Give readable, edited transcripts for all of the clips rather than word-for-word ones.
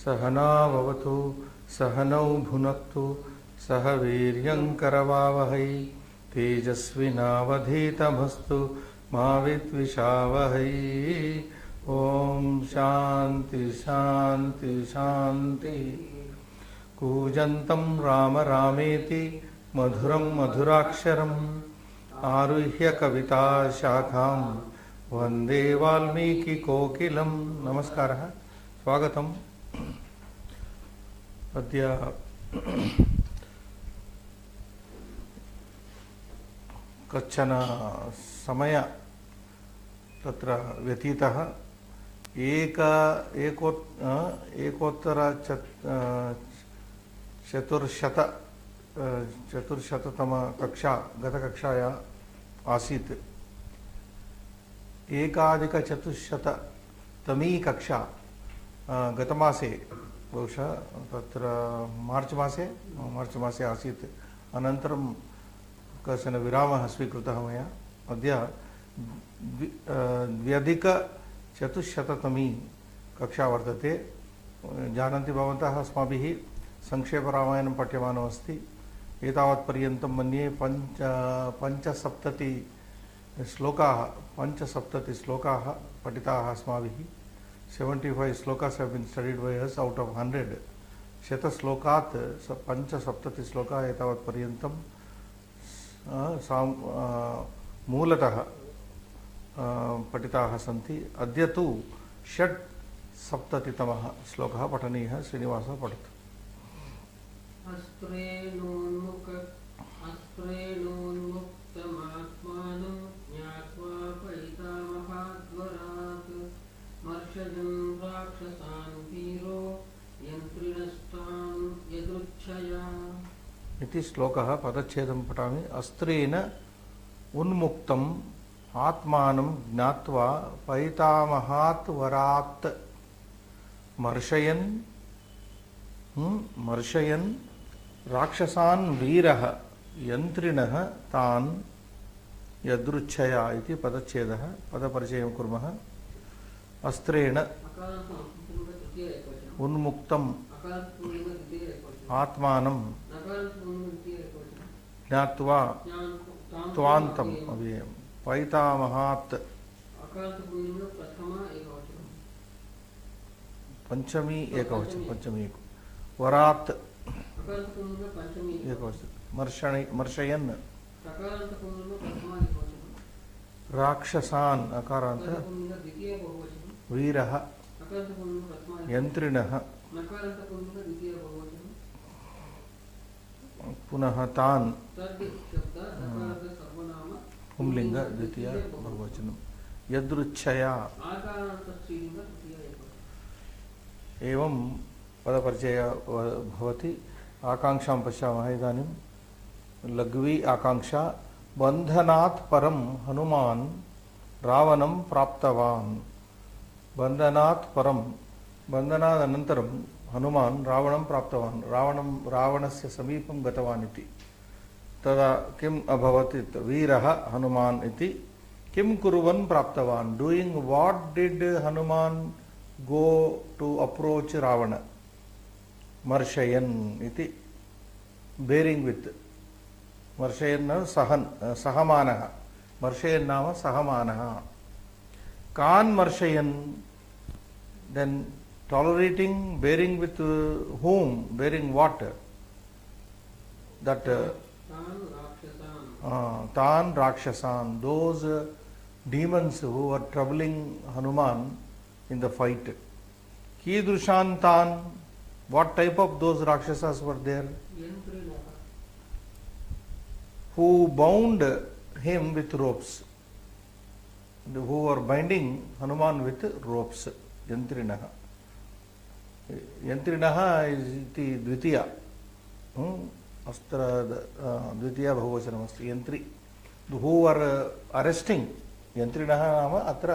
सहना भवतु सहनौ भुनक्तु सह वीर्यंकरवावहै तेजस्विनावधीतमस्तु मा विद्विषावहै। ओम शांति शांति शांति। कूजन्तं राम रामेति मधुरं मधुराक्षरम् आरुह्य कविता शाखां वन्दे वाल्मीकि कोकिलं। नमस्कारः, स्वागतम्। अद्य कश्चन समय तत्र व्यतीतः एकोत्तर चतुर्शततम कक्षा गतकक्षाया आसीत्। एकाधिकचतुश्शततमी कक्षा गतमासे बहुशः तत्र मार्च मासे आसीत्। अनन्तरं कश्चन विरामः स्वीकृतः मया। अद्य द्व्यधिकचतुश्शततमी कक्षा वर्तते। जानन्ति भवन्तः, अस्माभिः संक्षेपरामायणं पठ्यमानमस्ति। एतावत्पर्यन्तं मन्ये पञ्चसप्तति श्लोकाः पठिताः अस्माभिः। 75 श्लोकास् हैव् बीन् स्टडीड बाय अस् आउट ऑफ 100। शतश्लोकात् पञ्चसप्तति श्लोकाः एतावत्पर्यन्तं मूलतः पठिताः सन्ति। अद्य तु षट्सप्ततितमः श्लोकः पठनीयः। श्रीनिवासः पठतु। अस्त्रेणोन्मुक्तमात्मानं ज्ञात्वा पैतामहाद्वरात् मर्षजं राक्षसान् वीरो यन्त्रिणस्तान् यदृच्छया इति श्लोकः। पदच्छेदं पठामि। अस्त्रेण उन्मुक्तम् आत्मानं ज्ञात्वा पैतामहात् वरात् मर्शयन् राक्षसान् वीरः यन्त्रिणः तान् यदृच्छया इति पदच्छेदः। पदपरिचयं कुर्मः। अस्त्रेण उन्मुक्तम् आत्मानं ज्ञात्वा त्वान्तम् अव्ययम् पैतामहात् पंचमी एकवचनं वरात् एकवचनं मर्शयन् राक्षसान् अकारान्त वीरः यन्त्रिणः पुनः तान् पुंलिंग द्वितीय बहुवचनं यदृच्छया। एवं पदपरिचयः भवति। आकांक्षां पश्यामः इदानीं। लघ्वी आकांक्षा। बन्धनात् परं हनुमान् रावणं प्राप्तवान्। बन्धनात् परं बन्धनादनन्तरं हनुमान् रावणं प्राप्तवान्। रावणस्य समीपं गतवान् इति। तदा किम् अभवत्? वीरः हनुमान् इति किं कुर्वन् प्राप्तवान्? Doing what did Hanuman go to approach Ravana? मर्शयन् इति बेरिंग वित्। मर्शयन् सहमानः। मर्शयन् नाम सहमानः। कान् मर्शयन्? Then tolerating, bearing with whom? Bearing what? That Tan Rakshasan, those demons who were troubling Hanuman in the fight. Kidrushan Tan, what type of those Rakshasas were there? Who bound him with ropes. Who were binding Hanuman with ropes. Yantrinaha. यंत्रिणः इति द्वितीय अस्त्र द्वितीय बहुवचनमस्ति। यंत्री who are arresting. यंत्रिणः नाम अत्र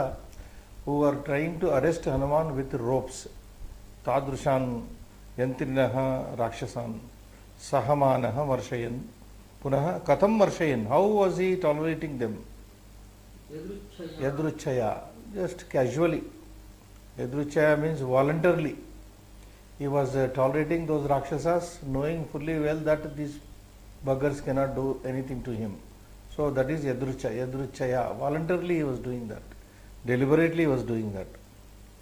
who are trying to arrest Hanuman with ropes. तादृशान् यंत्रिणः राक्षसान् सहमानः वर्षयन्। पुनः कथं वर्षयन्? How was he tolerating them? यदृच्छया, जस्ट कैजुअली। यदृच्छया means voluntarily. He was tolerating those Rakshasas, knowing fully well that these buggers cannot do anything to him. So that is yadruchaya. Voluntarily he was doing that. Deliberately he was doing that.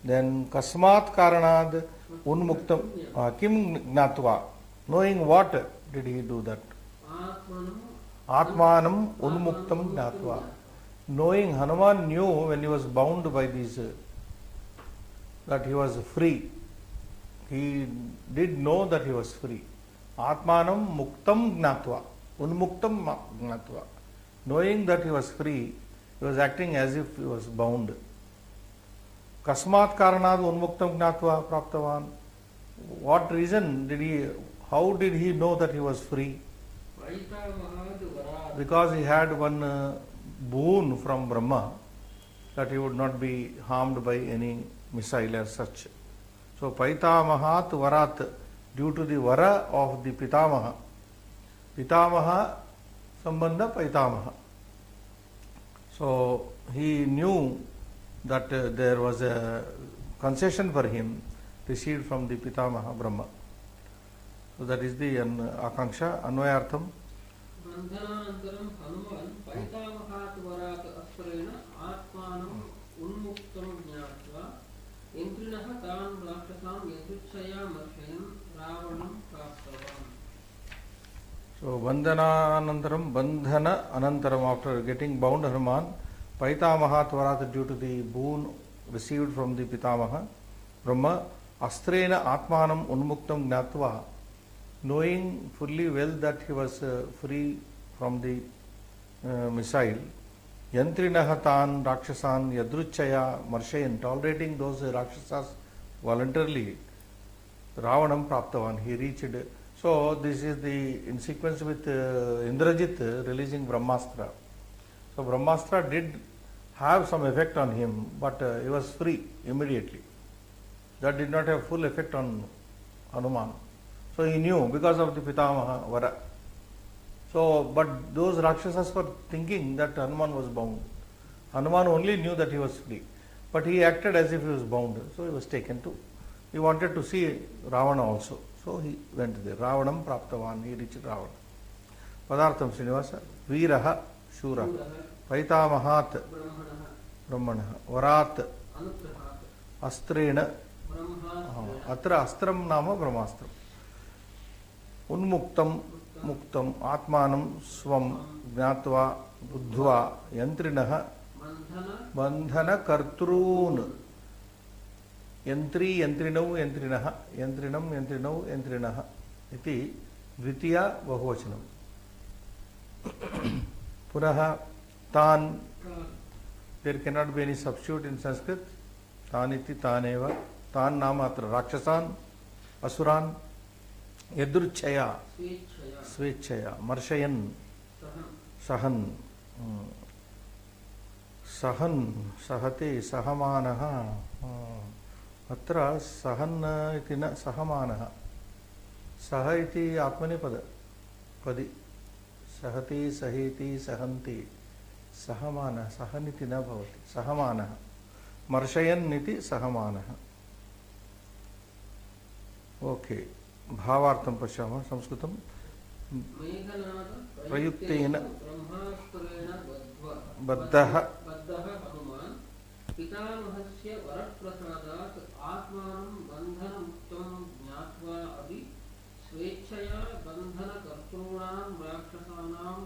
Then kasmat karanad unmuktam kim gnatva. Knowing what did he do that? Atmanam unmuktam gnatva. Knowing, Hanuman knew when he was bound by these, that he was free. He did know that he was free. Atmanam muktam gnatva. Unmuktam gnatva. Knowing that he was free, he was acting as if he was bound. Kasmat karanad unmuktam gnatva praptavan. What reason did he, how did he know that he was free? Because he had one boon from Brahma, that he would not be harmed by any missile as such. So Paitamahat Varat, due to the Vara of the Pitamaha. Pitamaha Sambandha Paitamaha. So he knew that there was a concession for him received from the Pitamaha Brahma. So that is the Akanksha, Anvayartham. Bandhananantaram Hanuman Paitamahat Varat Asparena Atmanam Unmuktam Jnatva Indrinaha Tan Rakshasam Yadruchaya Marshayam Ravanam Praptavan. So Bandhana Anantaram, after getting bound Hanuman, Paitamahat Varat, due to the boon received from the Pitamaha Brahma, Astrena Atmanam Unmuktam Gnatva, knowing fully well that he was free from the missile, Yantrinaha Tan Rakshasan Yadruchaya Marshayan, tolerating those Rakshasas voluntarily, Ravanam Praptavan, he reached. So this is the in sequence with Indrajit releasing Brahmastra. So Brahmastra did have some effect on him, but he was free immediately. That did not have full effect on Hanuman. So he knew because of the Pitamaha Vara. So, but those Rakshasas were thinking that Hanuman was bound. Hanuman only knew that he was free. But he acted as if he was bound. So he was taken to. He wanted to see Ravana also. So he went there. Ravanam Praptavan. He reached Ravana. Padartham Srinivasa. Veeraha Shura. Paitamahat Brahmanaha. Varat Astrena. Atra Astram Nama Brahmastram. Unmuktam Muktam Atmanam Swam Gnatva Buddhva Yantrinaha Bandhana Kartrun Yantri Yantrinau Yantrinaha Yantrinam Yantrinau Yantrinaha Iti Dvitiya Bahuvachanam. Punaha Tan, there cannot be any substitute in Sanskrit. Taniti Taneva. Tan Nama Atra Rakshasan Asuran Yadruchaya Swechaya Marshayan Sahan Sahan Sahate Sahamanaha Atra Sahan iti na Sahamanaha Saha iti Atmani pada Padi Sahati Sahiti Sahanti Sahamana Sahaniti na bhavati Sahamanaha Marshayan iti Sahamanaha. Okay. Bhavartham Pashyama Samskritam Prayuktena Baddaha Hanuman Pitamahasya Varatprasadat Atmanam Bandhana Muktam Jnatva Adi Swechaya Bandhana Kartrunam Rakshasanam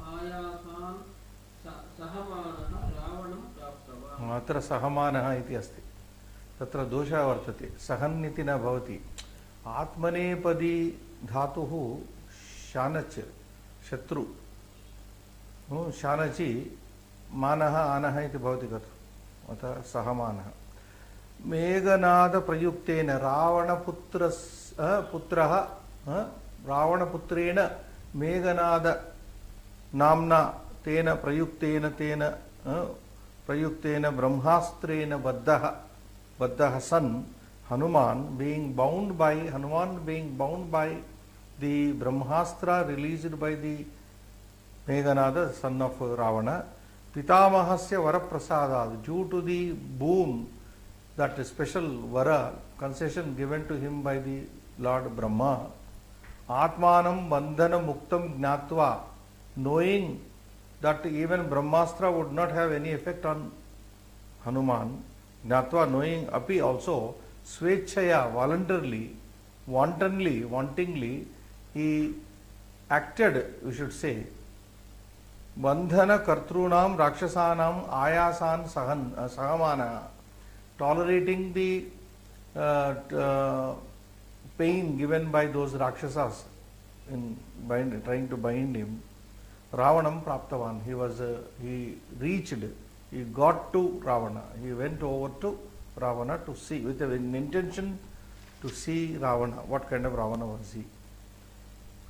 Ayasan Sahamanaha Ravanam Praptavan. Atra Sahamanaha iti asti. Tatra dosha vartate. Sahan iti na bhavati. Atmanepadi dhatuhu shanach shatru. Shanachi manaha anaha iti bhavati katru. Ata sahamanaha. Meghanada prayuktena Ravana putraha Ravana putrena Meghanada namna tena prayuktena tena prayuktena brahmastrena baddaha san Hanuman being bound by the Brahmastra released by the Meghanada, son of Ravana, Pitamahasya Varaprasadad, due to the boon that special vara, concession given to him by the Lord Brahma. Atmanam bandhana muktam gnatva, knowing that even Brahmastra would not have any effect on Hanuman. Gnatva, knowing api also, swechaya, voluntarily, wantingly, he acted, we should say, bandhana kartrunam rakshasanam ayasan sahamana, tolerating the pain given by those rakshasas in trying to bind him. Ravanam praptavan, he got to Ravana, he went over to Ravana to see, with an intention to see Ravana. What kind of Ravana was he?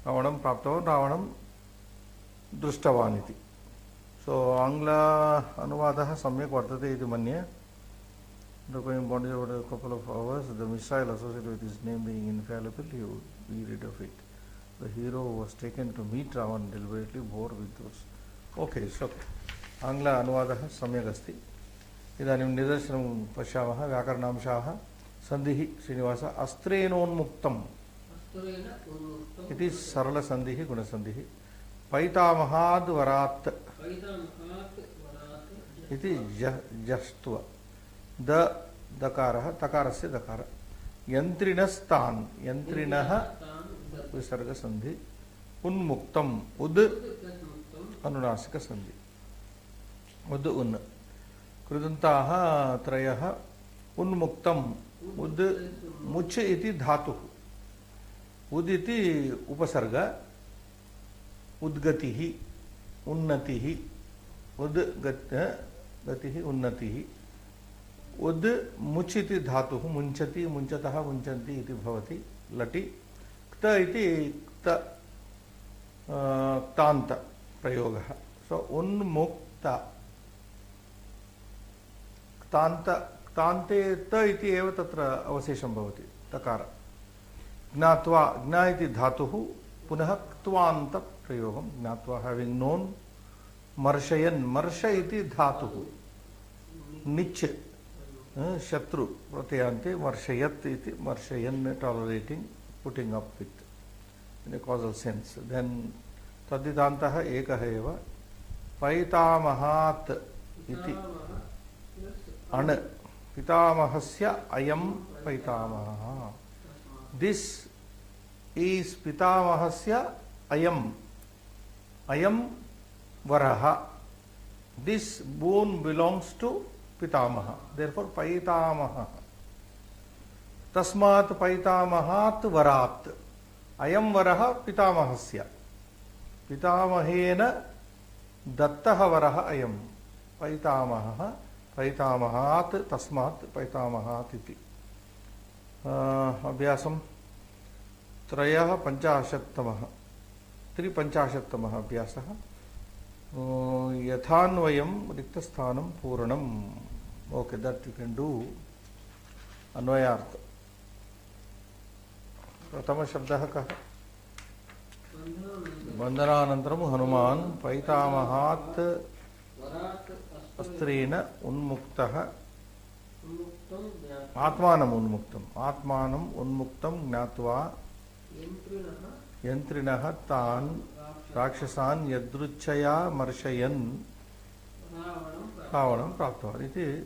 Ravanam praptavan, Ravanam drushtavaniti. So, Angla Anuvadaha samyak vartate iti manye. Going bondage over a couple of hours, the missile associated with his name being infallible, he would be rid of it. The hero was taken to meet Ravan deliberately bore with those. Okay, so Angla Anuvadaha samyak asti. Idanim nidarshanam pashyamaha vyakarnamshaha sandhihi Srinivasa astrenonmuktam. It is sarala sandhihi guna sandhihi. Paitamahad varat. It is jastva. The dakara, takarasya dakara. Yantrinastan, yantrinaha visarga sandhi. Unmuktam, ud anunasika sandhi. Ud un. Krudantaha trayaha unmuktam. Ud mucha iti dhatu. Ud iti upasarga. Udgatihi, unnatihi. Ud gatihi, unnatihi. Ud muchiti dhatu, munchati, munchataha, munchanti iti bhavati, lati. Kta iti kta ktanta prayogaha. So, unmukta. Ktante ta iti eva tatra avasesham bhavati, takara. Gnatva, gna iti dhatuhu, punaha ktvanta prayogam. Gnatva, having known. Marshayan, marsha iti dhatuhu. Niche. Shatru pratyante marshayat iti marshayan, tolerating, putting up with in a causal sense. Then tadidantaha ekaha eva paitamahat iti an pitamahasya ayam paitamaha. This is pitamahasya ayam varaha. This boon belongs to Pitamaha. Therefore, Paitamaha. Tasmat Paitamahat Varat. Ayam Varaha Pitamahasya. Pitamahena Dattaha Varaha Ayam. Paitamaha. Paitamahat Tasmat Paitamahat iti. Abhyasam Trayaha Panchashattamaha. Tripanchashattamaha Abhyasaha. Yathanvayam Riktasthanam Puranam. Okay, that you can do. Anvayartha. Pratama Shabdaha kaha? Bandhananantaram Hanuman Paitamahat Astrena Unmuktaha Atmanam Unmuktam. Atmanam Unmuktam Gnatva Yantrinaha Tan Rakshasan Yadruchaya Marshayan Ravanam Praptavan.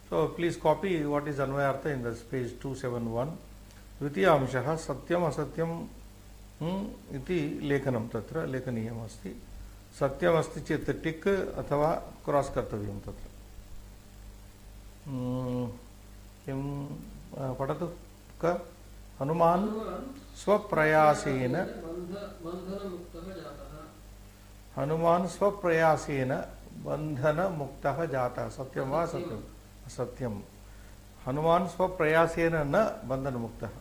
So please copy what is Anvayartha in this page 271. Dvitiyamshaha Satyam Asatyam iti Lekhanam Tatra Lekhaniyam asti. Satyam asti chet tick athava cross kartavyam tatra. Kim padatu ka Hanuman Swaprayasena Hanuman Swaprayasena Bandhana Muktaha Jata. Satyam va Satyam. Satyam. Hanuman Swaprayasena na Bandhana Muktaha.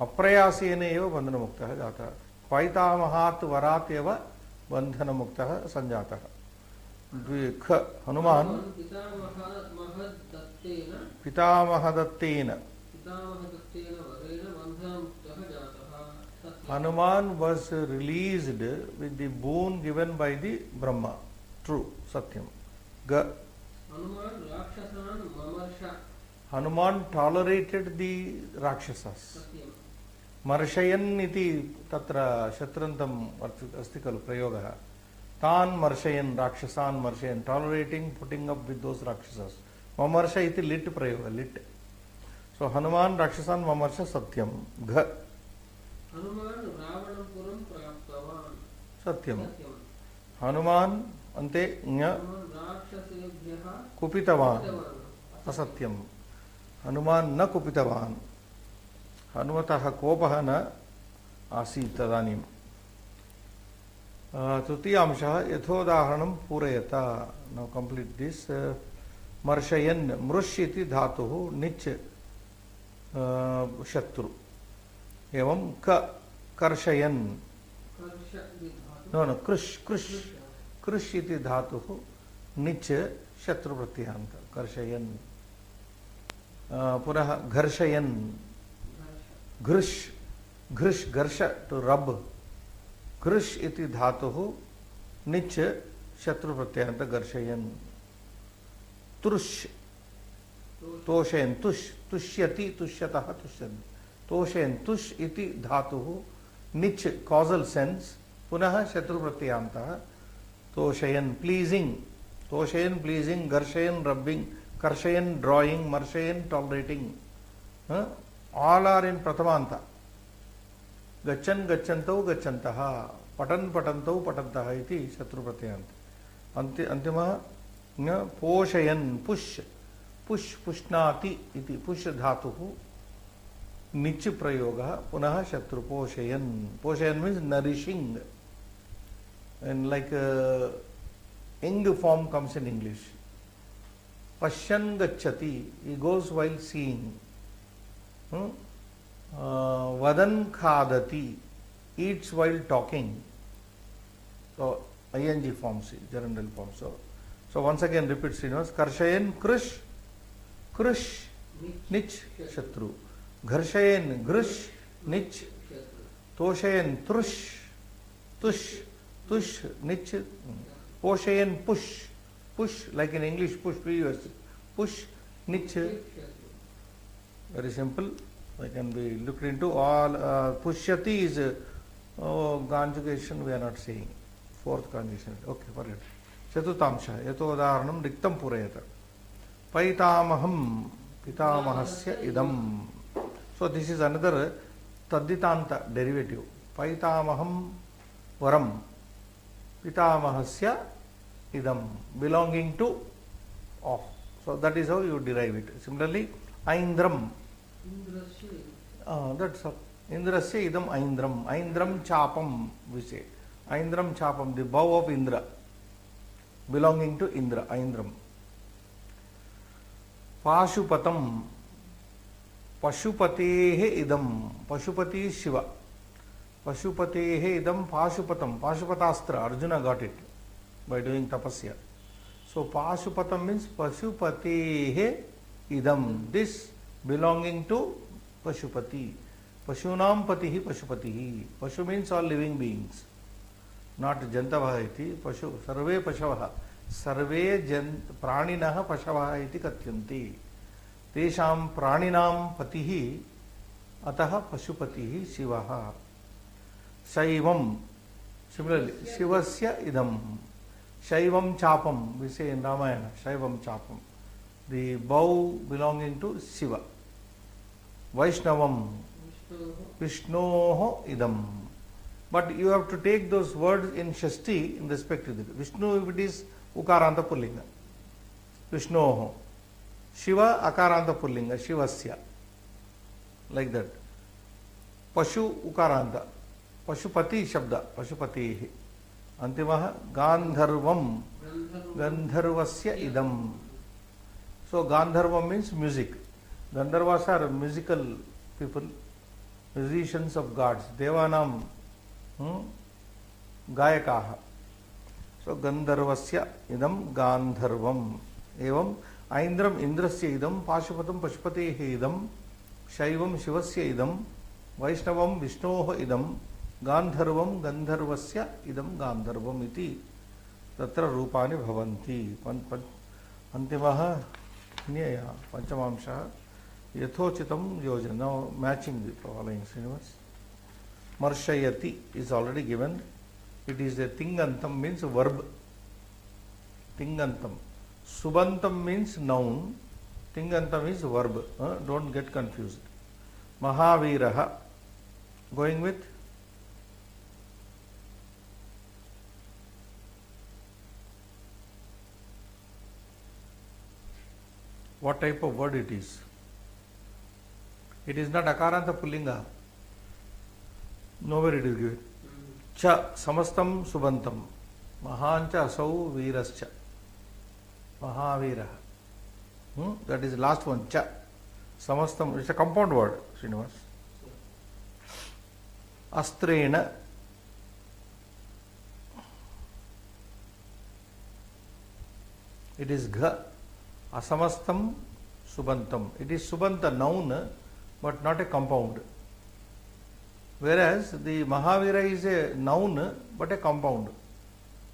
Aprayasena eva Bandhana Muktaha Jata. Paitamahat Varat eva Bandhana Muktaha Sanjata. Dvikha Hanuman Pitamahadatena. Hanuman was released with the boon given by the Brahma. True, Satyam. Hanuman tolerated the Rakshasas. सत्यं Marshayyan iti tatra shatrantam asti kalu prayoga. Tan Marshayan, Rakshasan Marshayan, tolerating, putting up with those Rakshasas. Mamarsha iti lit prayoga, lit. So Hanuman, Rakshasan, Mamarsha, Satyam. Gha. Hanuman रावणपुरं प्राप्तवान् Satyam. सत्यं Hanuman, ante, nya, Hanuman राक्षसेभ्यः kupitavan. कृतवान् Asatyam. Hanuman na kupitavan. Hanumataha kopaha na asit tadanim. Tutiyamshaha yathodaharanam purayata. Now complete this. Marshayan mrushiti dhatuhu nich shatru. Evam ka karshayan. कर्ष विधातु No, krish iti dhatuhu nich shatru pratyanta. Karshayan. Punaha gharshayan. Grish garsha to rub. Grish iti dhatuhu nich shatru pratyanta garshayan. Trush toshayan tushyati tushyataha tushyan. Toshayan tush iti dhatuhu nich causal sense punaha shatru pratyanta. Toshayan pleasing. Toshayan pleasing, garshayan rubbing, karshayan drawing, marshayan tolerating. All are in pratamanta. Gachan gacchantau gachantaha. Patan patantau patantaha iti shatru pratyanta. Antimaha poshayan push pushnati iti push dhatuhu nich prayoga punaha shatru poshayan. Poshayan means nourishing. And like ing form comes in English. Pashyan gacchati, he goes while seeing. Vadan khadati, eats while talking. So ing forms, gerundal form. So once again repeat Srinivas. Karshayan krish nich shatru. Gharshayan grish nich. Toshayan tush nich. Poshayan push like in English push previous. Push nich. Very simple. I can be looked into. All pushyati is conjugation we are not saying. Fourth conjugation. Okay, forget. Chatutamsha. Yato udaharanam diktam purayata. Paitamaham pitamahasya idam. So this is another tadditanta derivative. Paitamaham varam pitamahasya idam, belonging to of. So that is how you derive it. Similarly, Aindram. That's all. Indrasya idam Aindram. Aindram chapam we say. Aindram chapam, the bow of Indra, belonging to Indra. Aindram. Pashupatam. Pashupatehe idam. Pashupati is Shiva. Pashupatehe idam Pashupatam. Pashupatastra. Arjuna got it by doing tapasya. So Pashupatam means Pashupatehe idam. This belonging to Pashupati. Pashunam patihi Pashupatihi. Pashu means all living beings. Not jantavaha iti. Pashu. Sarve pashavaha. Sarve praninaha pashavaha iti katyanti. Tesham praninam patihi ataha Pashupatihi Shivaha. Shaivam. Similarly, Shivasya idam. Shaivam chapam, we say in Ramayana, Shaivam chapam. The bow belonging to Shiva. Vaishnavam, Vishnoho idam. But you have to take those words in Shashti in respect to the Vishnu, if it is Ukaranta Pullinga. Vishnoho. Shiva Akaranta Pullinga, Shivasya. Like that. Pashu Ukaranta. Pashupati Shabda, Pashupati. Antimaha Gandharvam, Gandharvasya idam. So Gandharvam means music. Gandharvas are musical people, musicians of gods. Devanam Gayakaha. So Gandharvasya idam Gandharvam. Evam Aindram Indrasya idam Pashupatam Pashupati idam Shaivam Shivasya idam Vaishnavam Vishnoho idam Gandharvam Gandharvasya idam Gandharvam iti tatra rupani bhavanti. Antimaha Nyaya, Panchamamsha, Yathochitam Yojana. Now matching the following Srinivas. Marshayati is already given. It is a Tingantam means verb. Tingantam. Subantam means noun. Tingantam is verb. Don't get confused. Mahaviraha. Going with? What type of word it is? It is not Akaranta Pullinga. Nowhere it is given. Cha samastam subantam. Mahancha asau virascha. Mahavira. That is the last one. Cha. Samastam. It's a compound word, Srinivas. Astrena. It is Gha. Asamastam Subantam. It is Subanta noun, but not a compound. Whereas the Mahavira is a noun, but a compound.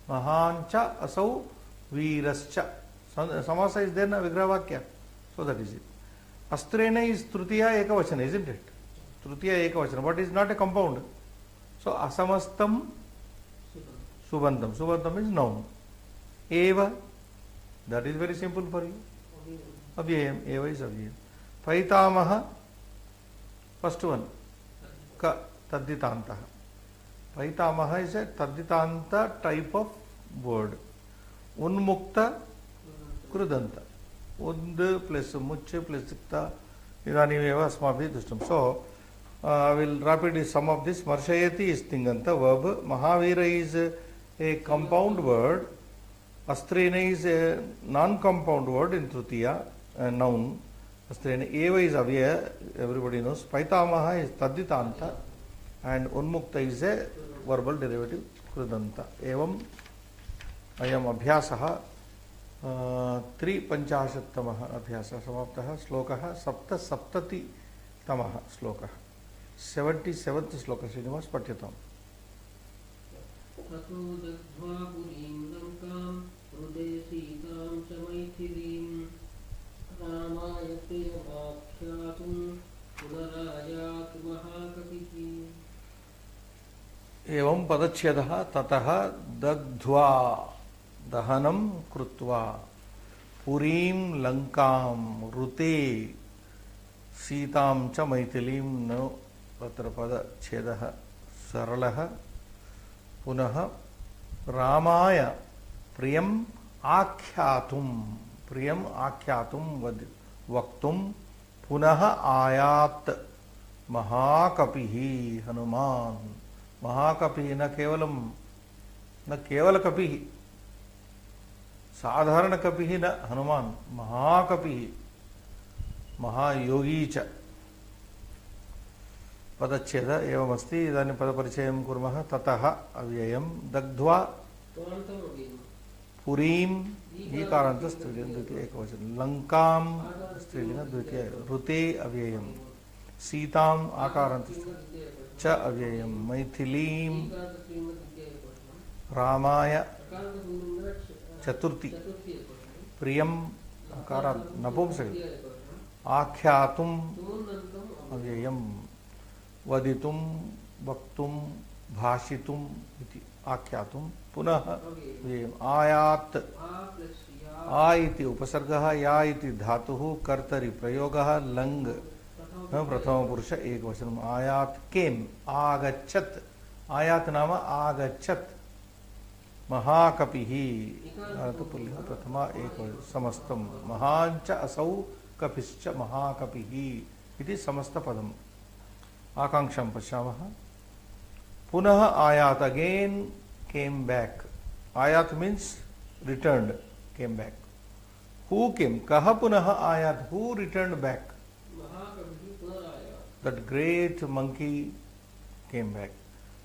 Mahancha Asau Virascha. Samasa is there na Vigrahavakya. So that is it. Astrena is Trutiya Ekavachana, isn't it? Trutiya Ekavachana, but is not a compound. So Asamastam Subantam. Subantam is noun. Eva. That is very simple for you. Avyayam. Eva is avyayam. Paitamaha. First one. Ka. Tadditantaha. Paitamaha is a Tadditanta type of word. Unmukta. Krudanta. Und plus much plus sikta. Idanimeva asmabhi dushtam. So, I will rapidly sum up this. Marshayati is Tinganta verb. Mahavira is a compound word. Astrena is a non-compound word in Trutiya, a noun. Astrena. Eva is avyaya, everybody knows. Paitamaha is Tadditanta, and Unmukta is a verbal derivative, Krudanta. Evam ayam abhyasaha 350 abhyasa samaptaha slokaha sapta saptati tamaha slokaha. 77th sloka Srinivas Patyatam. ततो दग्ध्वा पुरीं लङ्कां हृदे सीतां च मैथिलीं रामाय प्रियमाख्यातुं पुनरायातु महाकविः. एवं पदच्छेदः ततः दग्ध्वा दहनं कृत्वा पुरीं लङ्कां ऋते सीतां च मैथिलीं न तत्र पदच्छेदः सरलः. पुनः रामाय प्रियम आख्यातुम वक्तुम पुनः आयात महाकपिः हनुमान. महाकपिः न केवल कपिः, साधारण कपिः न हनुमान, महाकपिः महायोगी च. पदच्छेद एवमस्ति. इदानीं पदपरिचयं कुर्मः. ततः अव्ययं दग्ध्वा पुरीं ईकारान्त स्त्रीलिङ्ग द्वितीय एकवचनं, लङ्कां स्त्रीलिङ्ग द्वितीय, ऋते अव्ययं, सीताम् आकारान्त च अव्ययं, मैथिलीं रामाय चतुर्थी, प्रियं आकारान्त नपुंसक, आख्यातुं अव्ययं, वदितुं वक्तुं भाषितुं इति आख्यातुं पुनः आयात. आ इति उपसर्गः, या इति धातुः, कर्तरि प्रयोगः, लङ् प्रथमपुरुष एकवचनम्. आयात केम् आगच्छत्. आयात नाम आगच्छत्. महाकपिः पुल्लिङ्ग प्रथमा एकवचनं समस्तं. महाञ्च असौ कपिश्च महाकपिः इति समस्तपदम्. आकांक्षां पश्यामः. पुनः आयात, अगेन came back. आयात means returned, came back. Who came? कः पुनः आयात? Who returned back? That great monkey came back.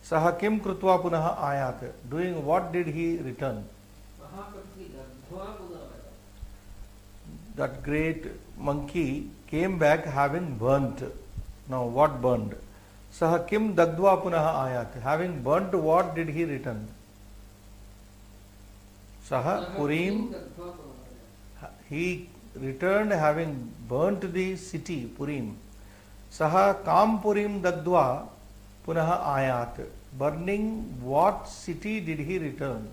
सः किं कृत्वा पुनः आयात? Doing what did he return? That great monkey came back having burnt. Now what burned? Sah kim dagdva punaha ayat. Having burnt, what did he return? Sah purim. He returned having burnt the city, Purim. Saha Kam Purim Dagdva Punaha Ayat. Burning what city did he return?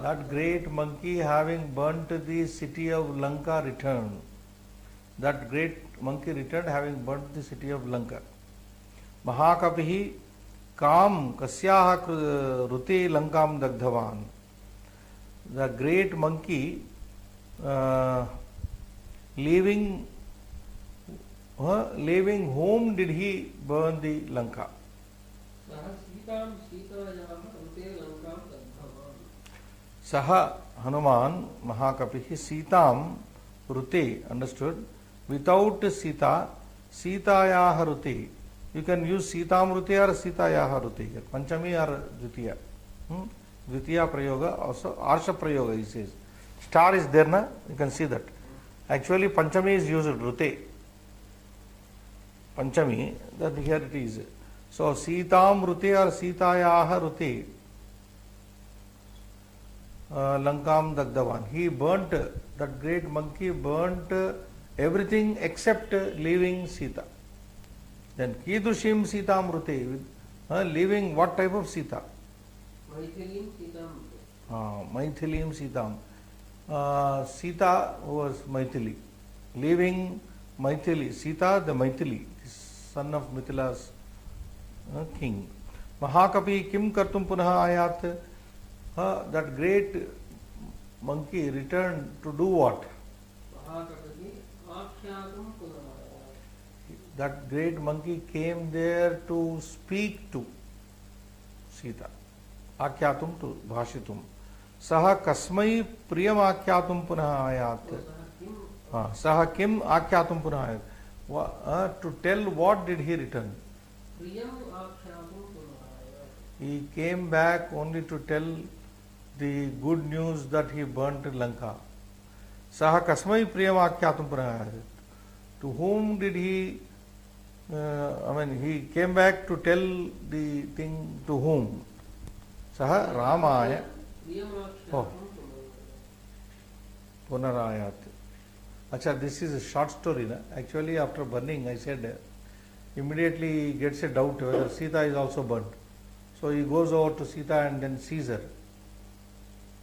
That great monkey having burnt the city of Lanka returned. That great monkey returned having burnt the city of Lanka. Mahakapihi Kam Kasyaha Rute Lankam Dagdhavan. The great monkey leaving whom did he burn the Lanka? Saha Hanuman Mahakapihi Sitam Rute, understood? Without Sita, Sitayaha Rute. You can use Sitam Rute or Sitayaha Rute. Panchami or Dvitiya. Dvitiya Prayoga, also Arsha Prayoga he says. Star is there, na? You can see that. Actually Panchami is used Rute. Panchami, that here it is. So Sitam Rute or Sitayaha Rute. Lankam Dagdavan. He burnt, that great monkey burnt everything except leaving Sita. Then Kidushim Sitam Rute, leaving what type of Sita? Maithilim Sitam. Maithilim Sitam. Sita was Maithili. Leaving Maithili. Sita the Maithili, son of Mithila's king. Mahakapi Kim Kartum Punaha Ayat. That great monkey returned to do what? That great monkey came there to speak to Sita. Akyatum to Bhashitum. Saha Kasmai Priyam Akyatum Punaha Ayat. Saha Kim Akyatum Punaha Ayat. To tell what did he return? He came back only to tell the good news that he burnt Lanka. Saha Kasmai Priyam Akyatum Punaha Ayat. To whom did he, he came back to tell the thing to whom? Saha Ramaya. Oh. Punarayat. Acha, this is a short story. Na? Actually, after burning, I said, immediately he gets a doubt whether Sita is also burnt. So he goes over to Sita and then sees her.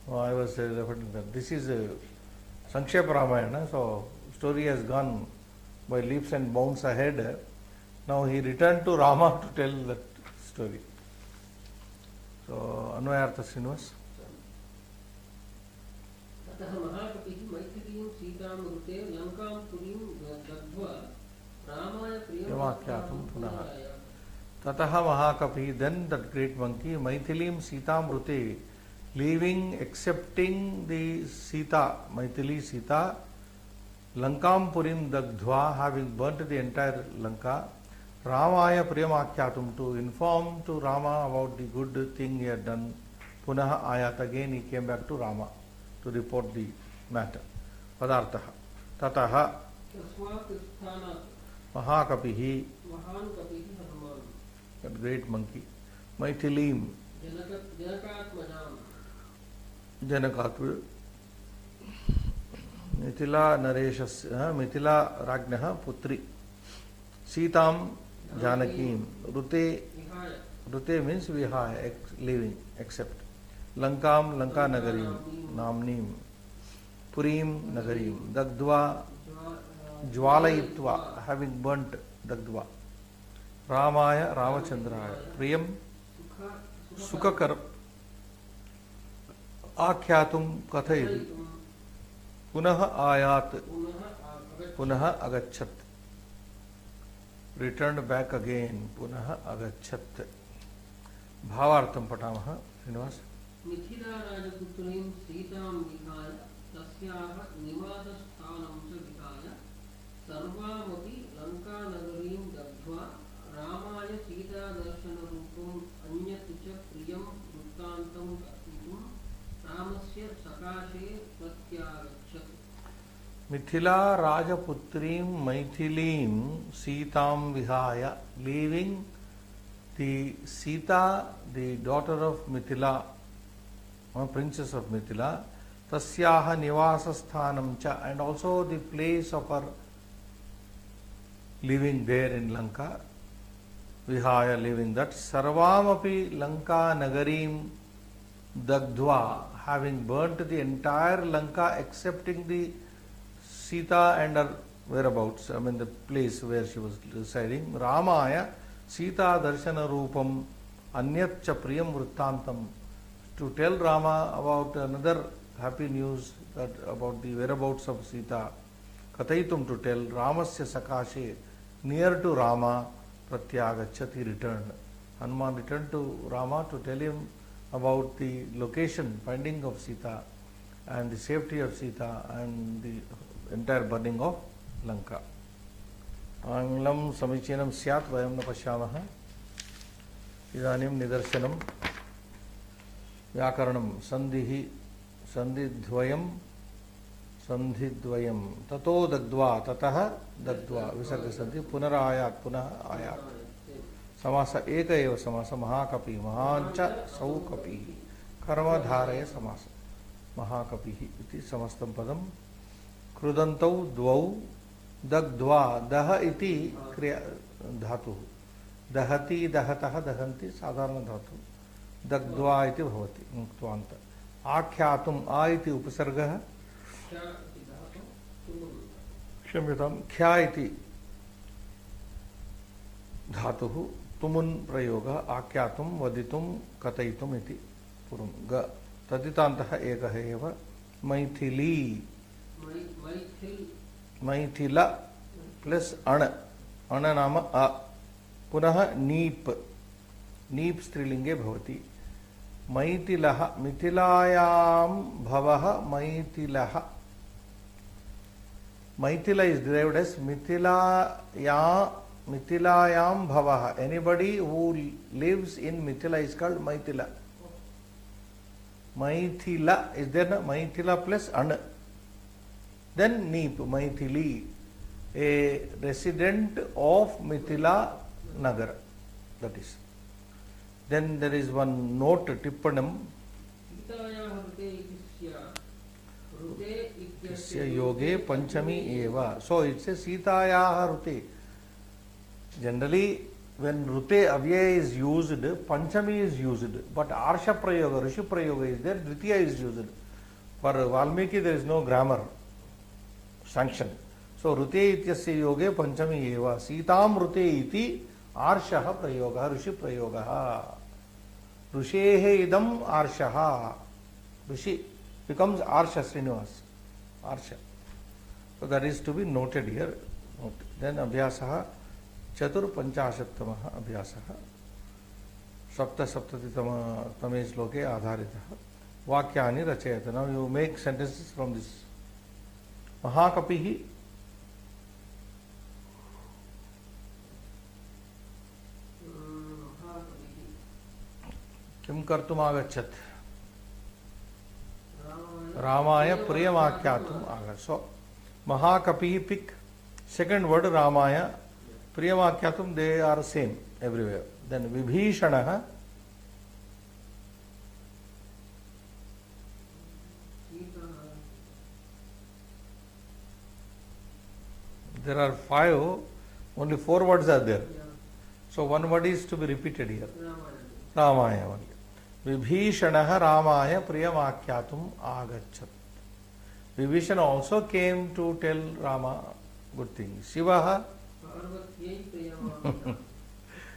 I was referring to that. This is Sankshepa Ramayana. So story has gone by leaps and bounds ahead. Now he returned to Rama to tell that story. So Anvayartha Srinivas. ततः महाकपिः मैथिलीं सीतां ऋते लङ्कां पुरीं दग्ध्वा रामाय प्रियमाख्यातुं पुनः. Tataha Mahakapi, then that great monkey, Maithilim Sitam Rute, leaving, accepting the Sita, Maithili Sita, Lankam Purim Dagdhva, having burnt the entire Lanka, Ramaya Priyamakyatum, to inform to Rama about the good thing he had done. Punaha Ayat, again he came back to Rama to report the matter. Padartha. Tataha Mahakapihi, that great monkey, Maithilim, Janakatva, Mithila Nareshas, Mithila Ragnaha Putri, Sitam Janakim, Rute means Vihaya, leaving, except. Lankam, Lanka Nagarim, Namnim, Purim Nagarim, Dagdva, Jwalayitva, having burnt Dagdva. Ramaya, Ramachandraya, Priyam, Sukhakar, Akyatum Kathayati, Punaha Ayat, Punaha Agachat, returned back again, Punaha Agachat. Bhavartham Patamaha, Srinivas. Mithila राजपुत्रीं सीतां विहाय तस्याः निवासस्थानं च विहाय सर्वामपि लङ्कानगरीं दग्ध्वा रामाय सीतादर्शनरूपम् अन्यत् च प्रियं वृत्तान्तं कथितुं रामस्य सकाशे प्रत्यागच्छत्. Mithila Rajaputrim Maithilim Sitam Vihaya, leaving the Sita, the daughter of Mithila, princess of Mithila, tasyaha nivasasthanam cha, and also the place of her living there in Lanka, vihaya living that, sarvamapi Lanka nagarim dagdva, having burnt the entire Lanka excepting the Sita and her whereabouts, I mean the place where she was residing. Ramaya Sita darshana rupam anyatcha priyam vrittantam, to tell Rama about another happy news, that about the whereabouts of Sita. Kataitum, to tell. Ramasya sakashe, near to Rama, pratyagachati, returned. Hanuman returned to Rama to tell him about the location, finding of Sita and the safety of Sita and the entire burning of Lanka. Anglam samichinam syat vayam na pashyamaha. Idanim nidarshanam vyakaranam sandhihi sandhidvayam sandhidvayam tato dagdva tataha dagdva visarga sandhi punarayat punah ayat. Samasa eka eva samasa mahakapi mahancha saukapi karma dharaya samasa mahakapihi iti samastam padam krudantau dvau dagdva daha iti kriya dhatu dahati dahatah dahanti sadharana dhatu dagdva iti bhavati muktuvanta आख्यातुम आ इति उपसर्गः क्षम्यतां ख्या इति धातुः तुमुन् प्रयोगः आख्यातुं वदितुं कथयितुम् इति पूर्वं ग तदितान्तः एकः एव मैथिली मैथिल प्लस अण नाम अ पुनः नीप नीप स्त्रीलिंगे भवति मैथिलः मिथिलायां भवः मैथिलः मैथिल is derived as मिथिलायां भवः. Anybody who lives in Mithila is called Maithila. Maithila is there, Maithila plus an. Then Neep, Maithili, a resident of Mithila Nagar. That is. Then there is one note, Tippanam. Yoge Panchami Eva. So it says Sitayaha Rute. Generally, when Rute Avyaya is used, Panchami is used. But Arsha Prayoga, Rishi Prayoga is there, Dvitiya is used. For Valmiki there is no grammar sanction. So Rute Ityasya Yoge Panchami Eva. Sitam Rute Iti Arshaha Prayoga, Rishi Prayoga. Rushehe Idam Arshaha. Rishi becomes Arsha Srinivas. Arsha. So that is to be noted here. Then Abhyasaha Chatur Panchashattamaha Abhyasaha Sapta Saptatitama Tame Shloke Adharitaha Vakyani Rachayata. Now you make sentences from this. Mahakapihi Kim Kartum Agachat Ramaya Priyamakhyatum Agar. So Mahakapihi pick second word Ramaya Priyamakhyatum, they are same everywhere. Then Vibhishanaha there are 5, only 4 words are there. So one word is to be repeated here. Ramaya only. Vibhishanaha Ramaya Priyamakhyatum Agachat. Vibhishana also came to tell Rama good things. Shivaha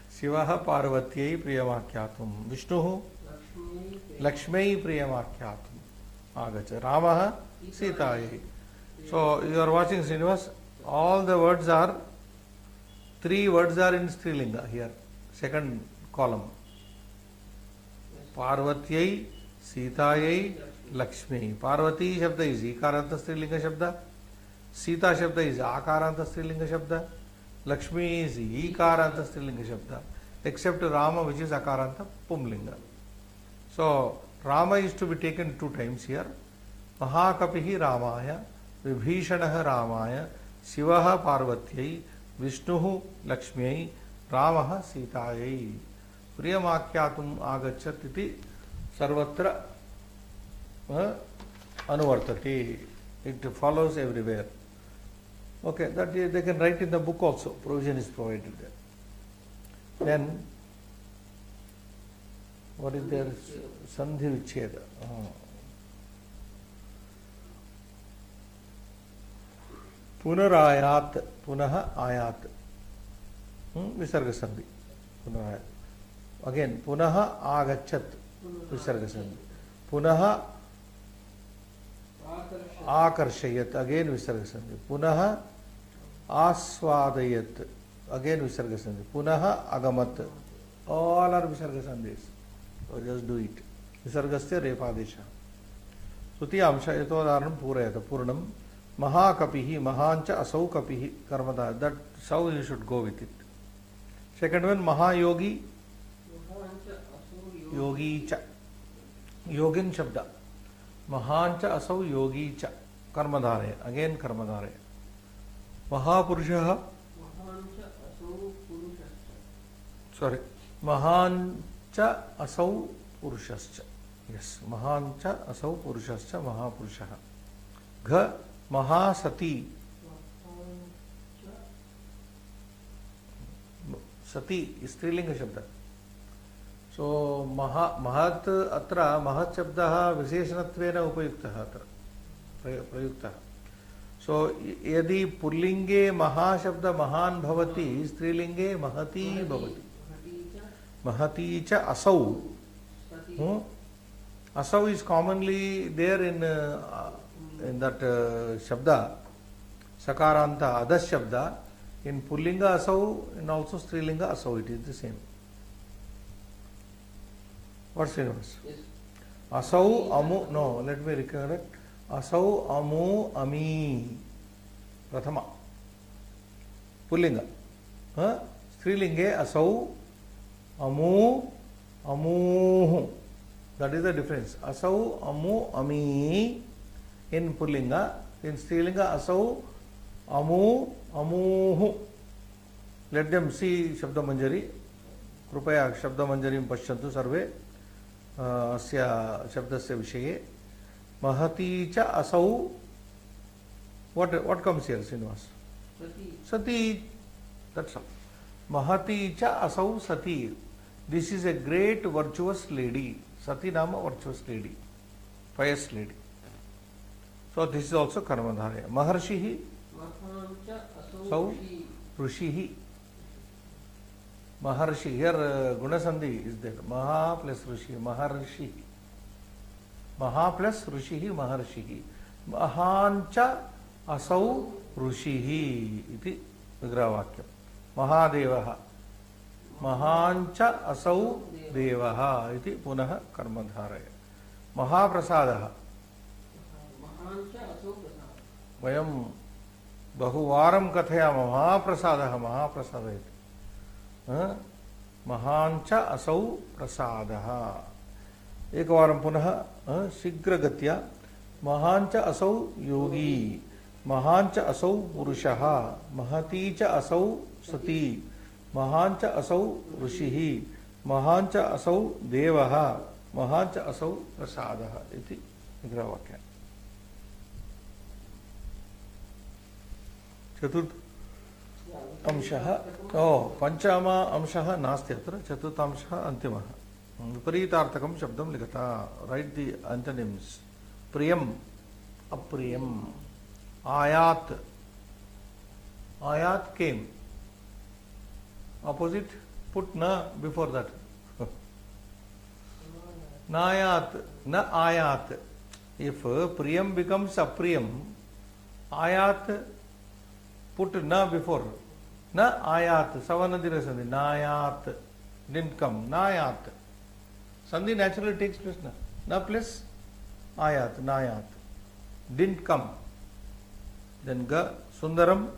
Shivaha Parvatyai Priyamakhyatum. Vishnuhu Lakshmai Priyamakhyatum Agachat. Ramaha Sitayai. So you are watching Srinivas. All the words are, 3 words are in Strilinga here, second column. Parvatyai, Sitayai, Lakshmi. Parvati Shabda is Ikaranta Strilinga Shabda. Sita Shabda is Akaranta Strilinga Shabda. Lakshmi is Ikaranta Strilinga Shabda. Except Rama, which is Akaranta Pumlinga. So Rama is to be taken 2 times here. Mahakapihi Ramaya, Vibhishanaha Ramaya, Shivaha Parvatyai, Vishnuhu Lakshmyai, Ramaha Sitayai. Priyamakhyatum Agachat iti sarvatra anuvartati. It follows everywhere. Okay, that they can write in the book also. Provision is provided there. Then, what is there? Sandhi vicheda. Punarayat, punaha ayat. Visarga sandhi. Punarayat. Again, punaha agachat. Visarga sandhi. Punaha akarshayat. Again, visarga sandhi. Punaha aswadayat. Again, visarga sandhi. Punaha agamat. All are visarga sandhis. So just do it. Visargasya repadesha. Sutiyamsha yatodharanam purayata. Purnam. Mahakapihi, mahancha asau kapihi karmada. That sau you should go with it. Second one, Mahayogi. Yogi cha. Yogin shabda. Mahancha asau yogi cha. Karmadhare. Again karmadhare. Mahapurushaha. Sorry. Mahancha asau purushascha. Yes. Mahancha asau purushascha mahapurushaha. Gha. Mahasati. Sati is Strilinga Shabda. So, Mahat atra Mahat Shabdaha Visheshanattvena Upayuktaha atra. Prayuktaha. So, yadi Purlinge Maha Shabda Mahan Bhavati, Strilinge Mahati Bhavati. Mahati cha Asau. Asau is commonly there in that Shabda, Sakaranta, Adas Shabda, in Pullinga Asau and also Strilinga Asau, it is the same. What's the difference? Yes. Asau, Amu, no, let me recollect. Asau, Amu, Ami, Prathama. Pullinga. Strilinge, Asau, Amu, Amuhu. That is the difference. Asau, Amu, Ami. In Pullinga, in Strilinga, Asau, Amu, Amuhu. Let them see Shabda Manjari. Krupaya Shabda Manjarim Pashyantu Sarve. Asya Shabdasya Vishaye. Mahati cha Asau. What comes here, Srinivas? Sati. That's all. Mahati cha Asau Sati. This is a great virtuous lady. Sati Nama, virtuous lady. Pious lady. So this is also Karmadharya. Maharshihi. Sau Rushihi. Maharshi. Here Gunasandhi is there. Maha plus Rushi. Maharshihi. Maha plus Rushihi. Maharshihi. Mahancha Asau Rushihi. Iti Vigrahavakyam. Mahadevaha. Mahancha Asau Devaha. Iti Punaha Karmadharaya. Mahaprasadaha. वयम बहुवारं कथयामः महाप्रसादः महाप्रसादः इति महाञ्च असौ प्रसादः एकवारं पुनः शीघ्रगत्या महाञ्च असौ योगी महाञ्च असौ पुरुषः महती च असौ सती महाञ्च असौ ऋषिः महाञ्च असौ देवः महाञ्च असौ प्रसादः इति विग्रहवाक्यम् चतुर्थ अंशः पंचम अंशः नास्ति अत्र चतुर्थ अंशः अन्तिमः विपरीतार्थकं शब्दं लिखता राइट द एंटोनिम्स प्रियम अप्रियम आयात आयात केम opposite put na before that nayat na ayat if priyam becomes apriyam ayat put na before na ayat savanadira sandhi nayat didn't come nayat sandhi naturally takes place na plus ayat nayat didn't come then ga sundaram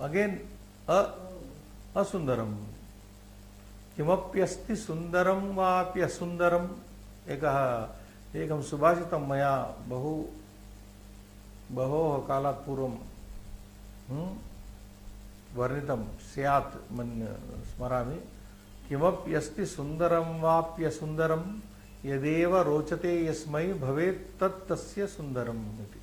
again asundaram किमप्यस्ति Sundaram वाप्यसुंदरम एकं सुभाषितं मया बहोः कालात् पूर्वं वर्णितं स्यात् स्मरामि किमप्यस्ति सुंदरम वाप्यसुंदरम यदेव रोचते यस्मै भवेत् tat tasya sundaram iti.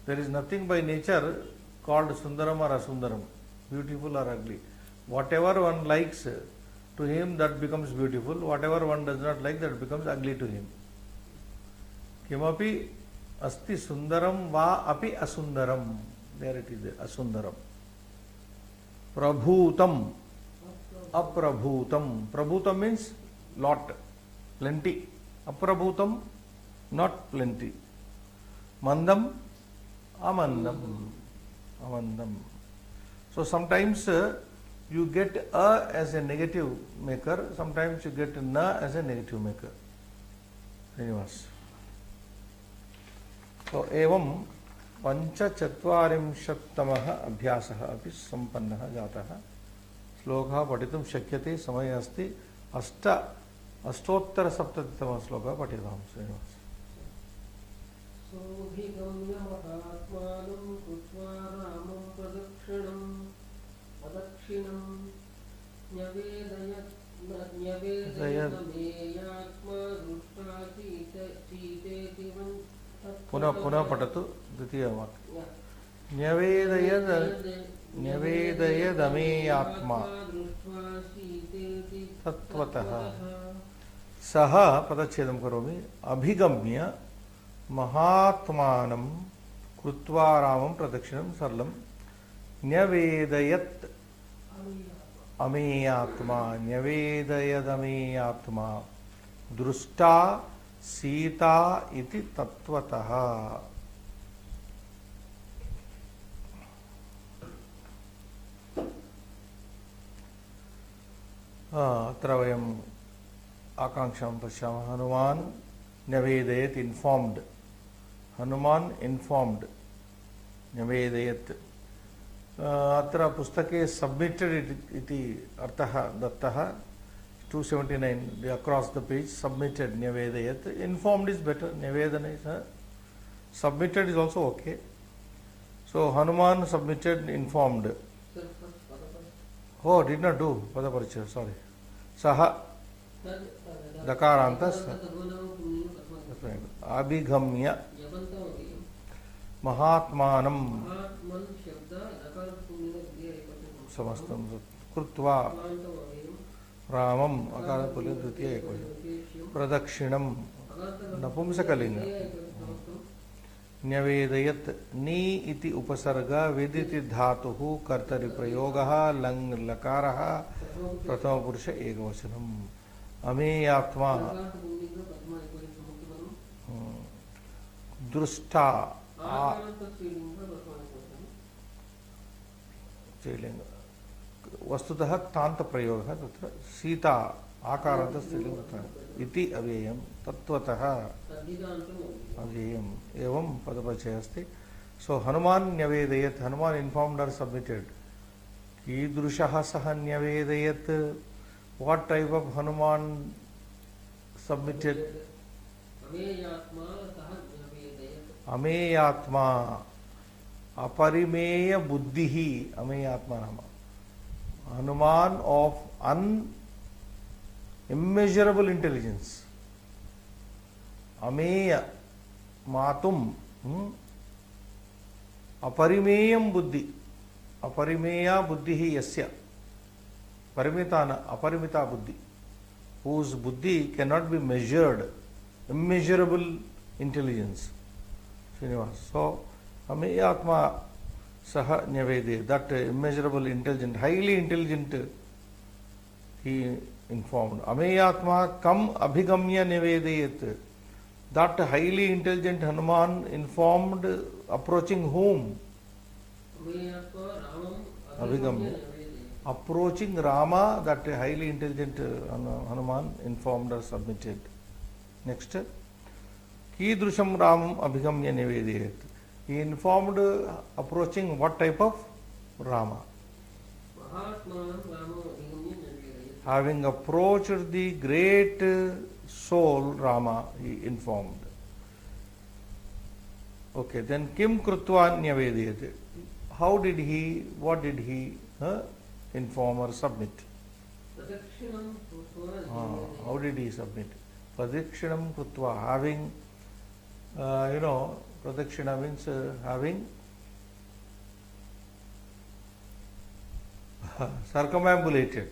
There is nothing by nature called sundaram or asundaram, beautiful or ugly. Whatever one likes to him, that becomes beautiful. Whatever one does not like, that becomes ugly to him. Kimapi asti sundaram va api asundaram. There it is, asundaram. Prabhutam, aprabhutam. Prabhutam means lot, plenty. Aprabhutam, not plenty. Mandam, amandam. Amandam. So sometimes you get a as a negative maker, sometimes you get na as a negative maker. Srinivas. So evam पंचचत्वारिंशत्तमः अभ्यासः अपि सम्पन्नः जातः. श्लोकः पठितुं शक्यते, समयः अस्ति. अष्टोत्तरसप्ततितमः श्लोकः पठितां श्रीनिवास. सोऽभिगम्य महात्मानं कृत्वा रामं प्रदक्षिणं न्यवेदयन्मेयात्मा दृष्ट्वा सीतेति पुनः पठतु द्वितीयवाक्यं. न्यवेदयदमेयात्मा तत्त्वतः. सः पदच्छेदं करोमि. अभिगम्य महात्मानं कृत्वा रामं प्रदक्षिणं सरलं न्यवेदयत् अमेयात्मा. न्यवेदयदमेयात्मा दृष्टा सीता इति तत्त्वतः. अत्र वयम् आकांक्षां पश्यामः. हनुमान् न्यवेदयत्, इन्फॉर्म्ड. हनुमान् इन्फॉर्म्ड, न्यवेदयत्. अत्र पुस्तके सबमिटेड इति अर्थः दत्तः. 279 across the page. Submitted, न्यवेदयत्. Informed is better. Nyavedana is submitted is also okay. So Hanuman submitted, informed. Oh, did not do Padaparichaya, sorry. Saha Dakarantas Abhigamya Mahatmanam Samastam Krutva Ramam Akarapulin Dutiya Pradakshinam Napumsakalinga Nyavedayat Ni iti upasarga Vediti dhatuhu Kartari prayogaha Lang lakaraha Pratama purusha ekavachanam Ameyatma Drusta वस्तुतः तांत प्रयोगः तत्र सीता आकारान्त स्त्रीलिङ्गः इति अव्ययम् तत्त्वतः अव्ययम् एवं पदपरिचयः अस्ति. सो हनुमान् न्यवेदयत्, हनुमान् इन्फॉर्म्ड और सबमिटेड. कीदृशः सः न्यवेदयत्, what type of Hanuman submitted. अमेयात्मा अपरिमेय बुद्धिः. अमेयात्मा नाम Hanuman of unimmeasurable intelligence. Ameya matum aparimeyam buddhi. Aparimeya buddhihi yasya. Parimitana aparimita buddhi. Whose buddhi cannot be measured. Immeasurable intelligence. Srinivas. So, Ameyatma Saha Nyavede, that immeasurable intelligent, highly intelligent, he informed. Ameyatma kam abhigamya nivedayat. That highly intelligent Hanuman informed, approaching whom? Abhigamya. Approaching Rama, that highly intelligent Hanuman informed or submitted. Next. Kidrusham Ramam abhigamya nivedayat. He informed approaching what type of Rama? Having approached the great soul Rama, he informed. Okay, then Kim Krutva Nyavedayate. How did he, what did he inform or submit? How did he submit? Pradakshinam krutva, having, pradakshina means having circumambulated,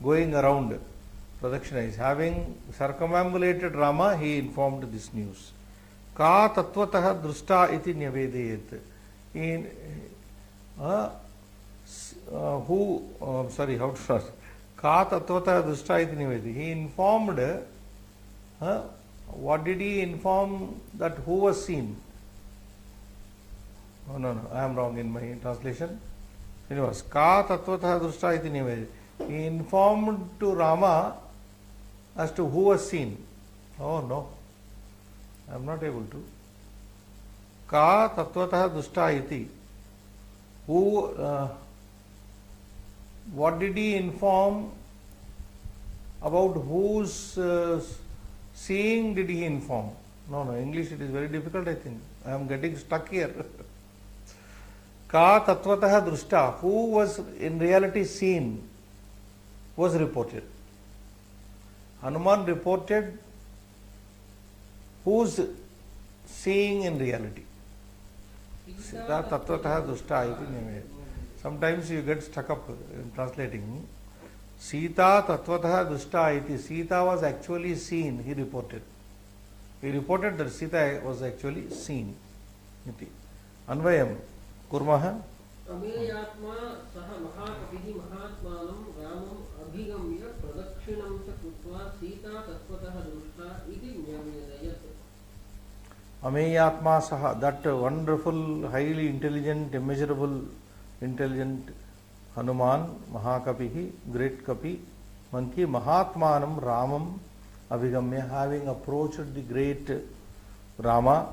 going around. Pradakshina is having circumambulated Rama, he informed this news. Ka tatvatah drusta iti nyavedayet. In how to start? Ka tatvatah drusta iti nyavedayet. He informed, what did he inform that who was seen? No, I am wrong in my translation. Srinivas, ka tatvatah drusta iti nyavedayet. He informed to Rama as to who was seen. Oh no, I am not able to. Ka tatvatah dusta iti. Who, what did he inform? About whose seeing did he inform? No, English it is very difficult, I think. I am getting stuck here. Ka tatvatah drusta. Who was in reality seen was reported. Hanuman reported who's seeing in reality. Sita tatvatah dusta iti nyavedayet. Sometimes you get stuck up in translating. Sita tatvatah dusta iti. Sita was actually seen, he reported. He reported that Sita was actually seen. Iti. Anvayam kurmaha. अमेयात्मा सह महाकपिः महात्मानं रामम् अभिगम्य प्रदक्षिणं च कृत्वा सीता तत्त्वतः दृष्टा इति न्यवेदयत्. Ameyatma saha, that wonderful, highly intelligent, immeasurable, intelligent Hanuman, Mahakapihi, great Kapi, monkey, Mahatmanam Ramam Abhigamya, having approached the great Rama,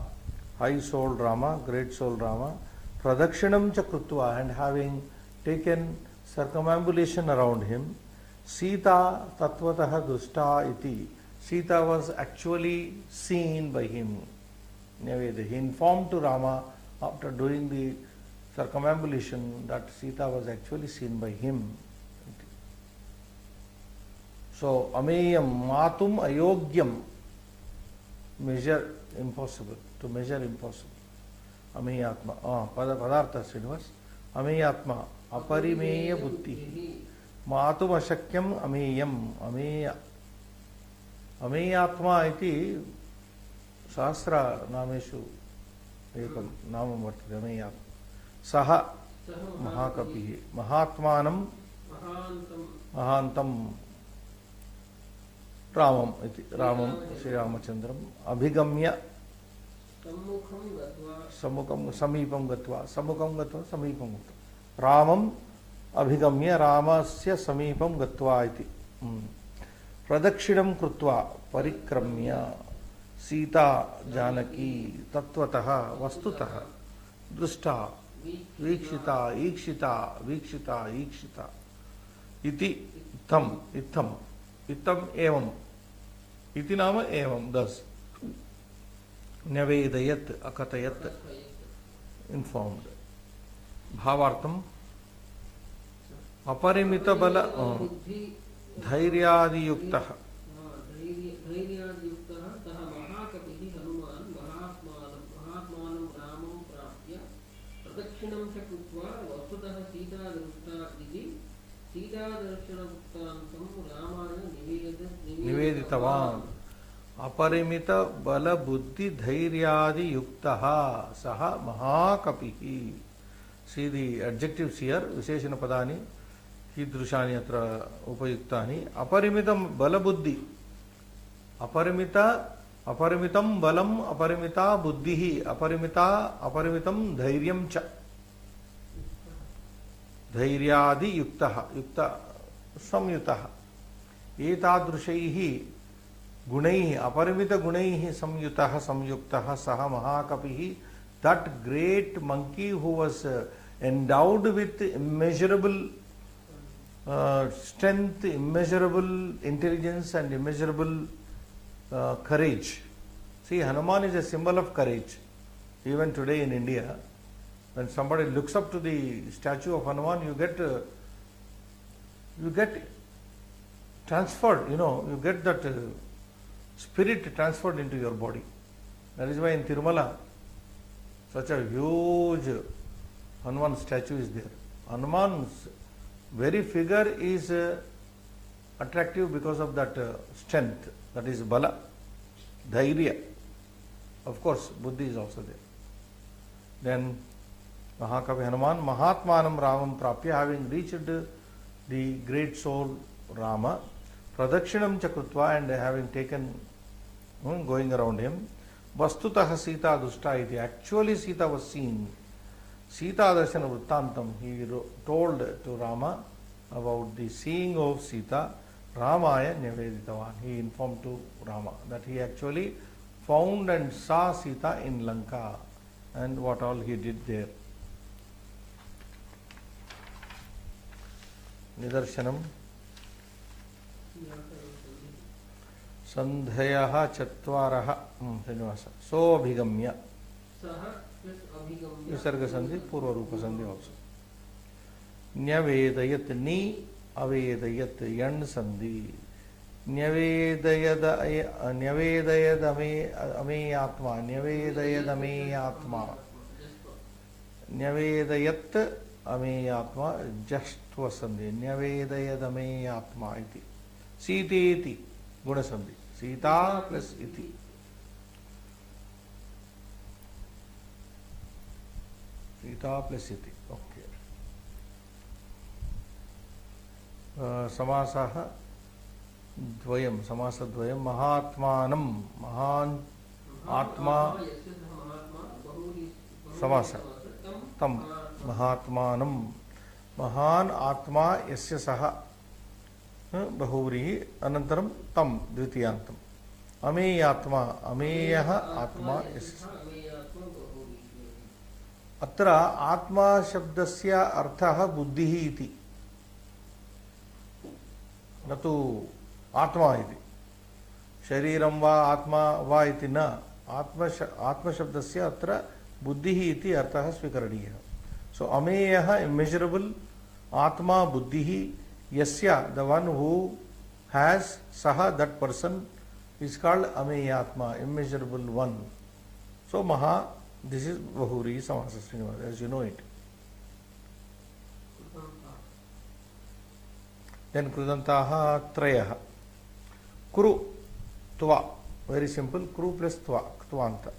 high souled Rama, great souled Rama, Pradakshinam cha krutva, and having taken circumambulation around him, Sita tatvatah dusta iti. Sita was actually seen by him. He informed to Rama after doing the circumambulation that Sita was actually seen by him. So, ameyam matum ayogyam, measure impossible, to measure impossible. Ameyatma, padartha Srinivas. Ameyatma, aparimeya buddhi. Matum ashakyam ameyam, ameya. Ameyatma iti Sahasra nameshu ekam namam vartate ameyatma. Saha Mahakapihi, Mahatmanam Mahantam Ramam iti, Ramam Sri Ramachandram Abhigamya Samukam Samipam Gatva Samipam Gatva Ramam Abhigamya Ramasya Samipam Gatva iti. Pradakshinam Krutva Parikramya Sita Janaki Tattvataha Vastutaha Drusta Vikshita Ikshita Vikshita Ikshita Iti Itam Itam Itam Evam Iti Nama Evam, thus Nyavedayat Akatayat, informed. Bhavartam Aparimita Bala Dhairyadi Yuktaha प्रदक्षिणं च कृत्वा वस्तुतः सीता दृष्टा इति सीतादर्शनवृत्तान्तं रामाय निवेदितवान्. अपरिमित बल बुद्धि धैर्यादि युक्तः सः महाकपिः. See the adjectives here, विशेषण पदानि कीदृशानि अत्र उपयुक्तानि. अपरिमितं बल बुद्धि, अपरिमितं बलम, अपरिमिता बुद्धिः, अपरिमितं धैर्यं च. धैर्यादि युक्तः, युक्त संयुतः. एतादृशैः गुणैः, अपरिमित गुणैः संयुतः संयुक्तः सः महाकपिः. That great monkey who was endowed with immeasurable strength, immeasurable intelligence and immeasurable courage. See, Hanuman is a symbol of courage. Even today in India, when somebody looks up to the statue of Hanuman, you get transferred, you get that spirit transferred into your body. That is why in Tirumala, such a huge Hanuman statue is there. Hanuman's very figure is attractive because of that strength, that is bala, dhairya. Of course, buddhi is also there. Then Mahakavi Hanuman, Mahatmanam Ramam Prapya, having reached the great soul Rama, Pradakshinam Chakrutva, and having taken, going around him, Vastutaha Sita Dushta iti. Actually, Sita was seen. Sita Darshana Vrittantam, he told to Rama about the seeing of Sita, Ramaya Nyaveditavan. He informed to Rama that he actually found and saw Sita in Lanka and what all he did there. Nidarshanam Sandhayaha Chattvaraha Srinivasa. So Abhigamya. Visarga Sandhi, Purva Rupa Sandhi also. Nyavedayat Ni Avedayat Yan Sandhi. Nyavedayad Ame Atma. Nyavedayad Ame Atma. Nyavedayat Ame Atma Jastva Sandhi. Nyavedayad Ame Atma iti. Siti iti. Guna Sandhi. Sita plus iti. Sita plus iti. Okay. Samasaha Dvayam. Samasa Dvayam. Mahatmanam. Mahan Atma. Samasa. Tam. Mahatmanam. Mahan Atma Yasya Saha. Bahuvrihi. Anantaram Tam. Dvitiyantam. Ameyatma. Ameyaha Atma Yasya. अत्र आत्मा शब्दस्य अर्थः बुद्धिः इति न तु आत्मा इति शरीरं वा आत्मा वा इति न आत्मशब्दस्य अत्र बुद्धिः इति अर्थः स्वीकरणीयः. सो अमेयः immeasurable, आत्मा बुद्धिः यस्य the one who has सः that person is called अमेयात्मा, immeasurable one. So maha, this is Bahuri Samasa Srinivasa, as you know it. Then Krudantaha Trayaha. Kuru Tva. Very simple. Kru plus Tva. Tvanta.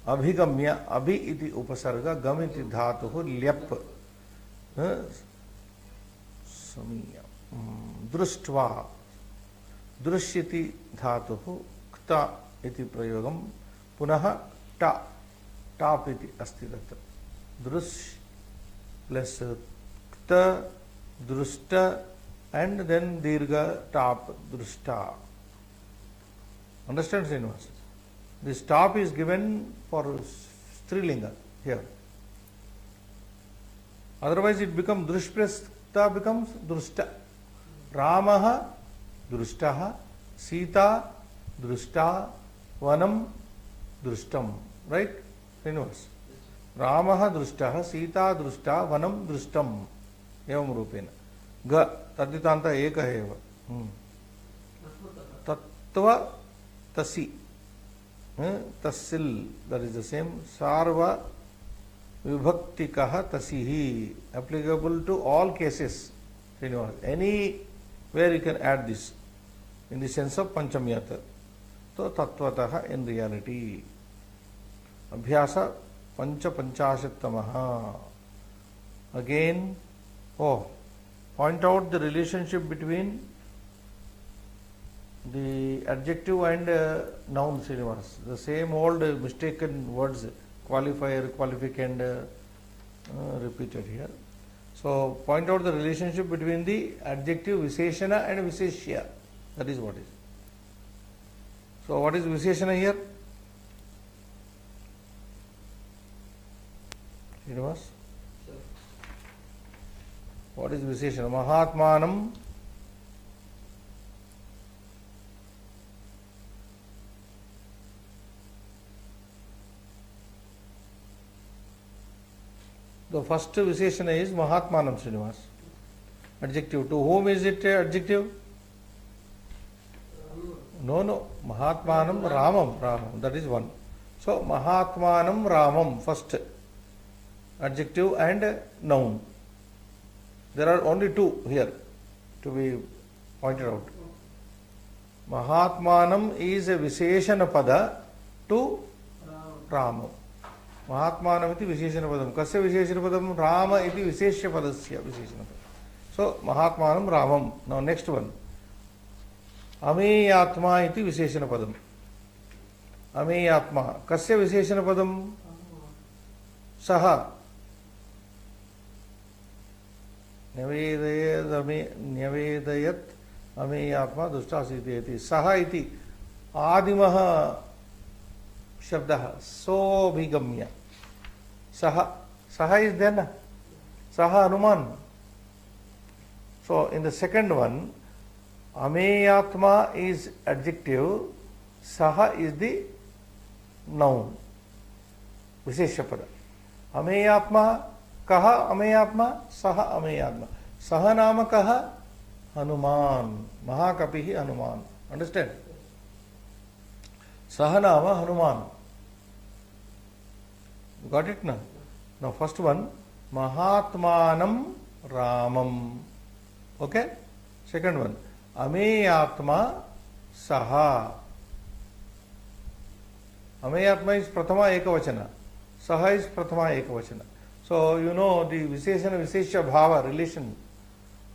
Abhigamya. Abhi iti upasarga. Gam iti dhatuhu. Lyap. Samiya. Društva. Drushyati dhatuhu. Kta iti prayogam. Punaha ta. Tap iti asti tatra. Drush plus kta, drushta, and then dirgha tap, drushta. Understand, Srinivas? This tap is given for strilinga here. Otherwise it becomes drush plus kta becomes drushta. Ramaha drushtaha, Sita drushta, Vanam drushtam. Right? Srinivas. Ramaha drushtaha, Sita drushta, Vanam drushtam. Evam rupena. Ga taditanta eka eva. Tattva tasi. Tassil, that is the same. Sarva vibhaktikaha tasihi. Applicable to all cases. Srinivas. Anywhere you can add this. In the sense of Panchamyata. So tattvataha in reality. Abhyasa Pancha Panchashattamaha. Again, point out the relationship between the adjective and noun, Srinivas. The same old mistaken words, qualifier, qualificand, repeated here. So, point out the relationship between the adjective Visheshana and Visheshya. That is what is. So, what is Visheshana here? Srinivas? What is Visheshana? Mahatmanam. The first Visheshana is Mahatmanam, Srinivas. Adjective. To whom is it adjective? No, no. Mahatmanam Ramam. Ramam. That is one. So, Mahatmanam Ramam first. Adjective and noun. There are only two here to be pointed out. Mahatmanam is a Visheshana Pada to Ramam. Mahatmanam iti Visheshana Padam. Kasya Visheshana Padam? Rama iti Visheshya Padasya Visheshana Padam. So, Mahatmanam Ramam. Now, next one. Ameyatma iti Visheshana Padam. Ameyatma. Kasya Visheshana Padam? Saha. Nyavedayat Ameyatma Dushtasiti iti. Saha iti Adimaha Shabdaha. Sobhigamya. Saha. Saha is there. Saha Hanuman. So, in the second one, Ameyatma is adjective, Saha is the noun, Visheshapada. Ameyatma, Kaha Ameyatma, Saha Ameyatma. Saha Nama Kaha? Hanuman. Mahakapihi Hanuman. Understand? Saha Nama Hanuman. Got it now? Now, first one, Mahatmanam Ramam. Okay? Second one, Ameyatma Saha. Ameyatma is Prathama Ekavachana. Saha is Prathama Ekavachana. So, you know the Visheshana Visheshya Bhava relation.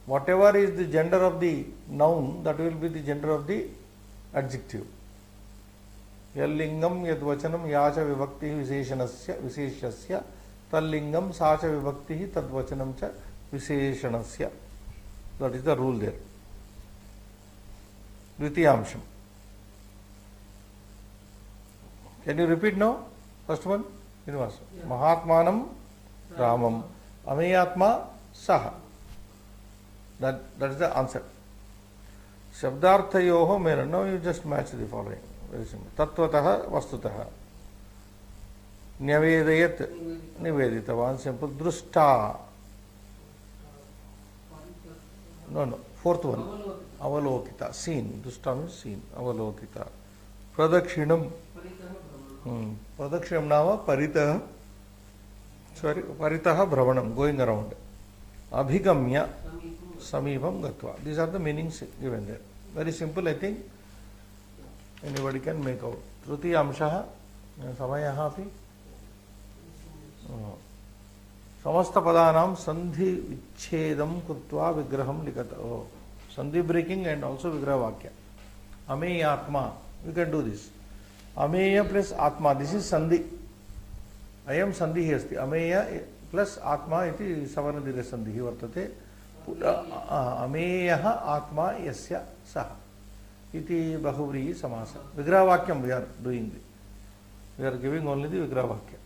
Whatever is the gender of the noun, that will be the gender of the adjective. Yallingam yadvachanam yacha vibhakti visheshanasya visheshyasya tallingam sacha vibhakti tadvachanam cha visheshanasya. That is the rule there. Dvitiyamsham. Can you repeat now? First one? Yeah. Mahatmanam Ramam. Ameyatma Saha. That is the answer. Shabdarthayoho mera. Now you just match the following. Very simple. Tattvataha vastutaha. Nyavedayat niveditavan. Simple. Drushta. No. Fourth one. Avalokita. Seen. Drushta means seen. Avalokita. Pradakshinam. Pradakshinam nama paritaha. Sorry. Paritaha bhravanam. Going around. Abhigamya. Samibam gatva. These are the meanings given there. Very simple, I think. Anybody can make out. Trutiyamshaha. Samayaha api. Samasta padanam sandhi vichedam kutva vigraham likata. Oh. Sandhi breaking and also vigraha vakya. Ameyatma. We can do this. Ameya plus atma. This is sandhi. I am sandhi asti. Ameya plus atma iti savanadira sandhi vartate. Ameyaha atma yasya saha. Iti bahuvrihi samasa. Vigraha vakyam we are doing. We are giving only the vigraha vakya.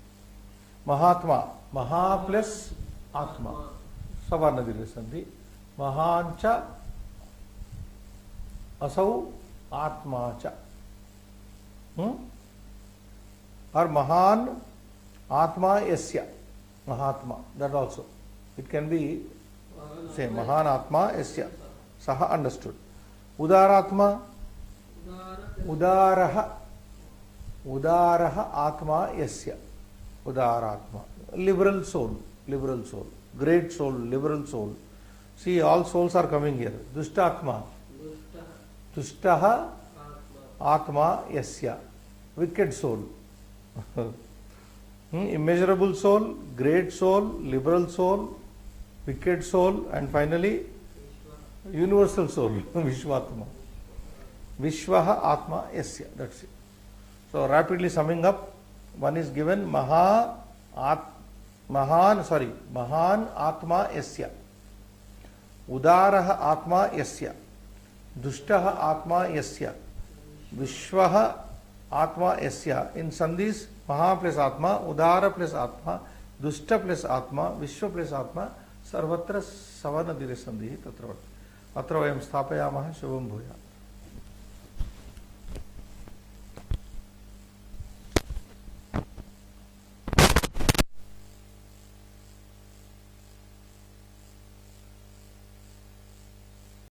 Mahatma. Maha plus atma. Savarnadira sandhi. Mahancha asau atma cha. Or Mahan Atma Yasya. Mahatma. That also. It can be same. Mahan Atma Yasya. Saha understood. Udaratma. Udaraha. Udaraha Atma Yasya. Udaratma. Liberal soul. Liberal soul. Great soul. Liberal soul. See, all souls are coming here. Dushtatma. Dushtaha Atma Yasya. Wicked soul. Immeasurable soul, great soul, liberal soul, wicked soul, and finally universal soul. Vishwatma. Vishwaha Atma Yasya. That's it. So rapidly summing up, one is given Mahan Atma Yasya. Udaraha Atma Yasya. Dushtaha Atma Yasya. Vishwaha Atma Yasya. In Sandhis, Maha plus Atma, Udara plus Atma, Dushta plus Atma, Vishwa plus Atma, Sarvatra Savanadira Sandhi Tatra. Atra vayam sthapayamaha Shubham Bhuya.